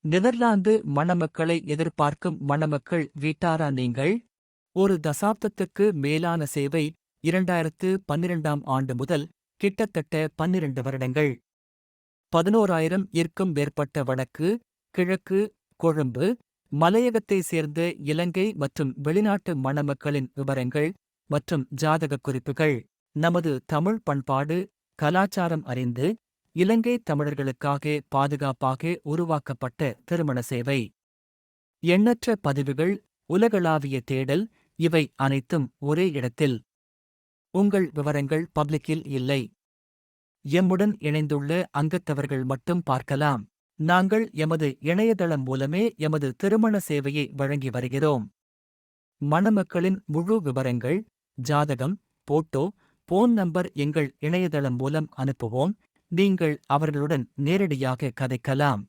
Netherlands மணமக்களை எதிர்பார்க்கும் மணமக்கள் வீட்டாரா நீங்கள்? ஒரு தசாப்தத்துக்கு மேலான சேவை 2012ஆம் ஆண்டு முதல் கிட்டத்தட்ட 12 வருடங்கள். 11,000 இற்கும் மேற்பட்ட வடக்கு, கிழக்கு, கொழும்பு, மலையகத்தைச் சேர்ந்த இலங்கை மற்றும் வெளிநாட்டு மணமக்களின் விவரங்கள் மற்றும் ஜாதகக் குறிப்புகள். நமது தமிழ் பண்பாடு, கலாச்சாரம் அறிந்து, இலங்கை தமிழர்களுக்காக பாதுகாப்பாக உருவாக்கப்பட்ட திருமண சேவை. எண்ணற்ற பதிவுகள், உலகளாவிய தேடல், இவை அனைத்தும் ஒரே இடத்தில். உங்கள் விவரங்கள் பப்ளிக்கில் இல்லை. எம்முடன் இணைந்துள்ள அங்கத்தவர்கள் மட்டும் பார்க்கலாம். நாங்கள் எமது இணையதளம் மூலமே எமது திருமண சேவையை வழங்கி வருகிறோம். மணமக்களின் முழு விவரங்கள், ஜாதகம், போட்டோ, போன் நம்பர் எங்கள் இணையதளம் மூலம் அனுப்புவோம். நீங்கள் அவர்களுடன் நேரடியாக கதைக்கலாம்.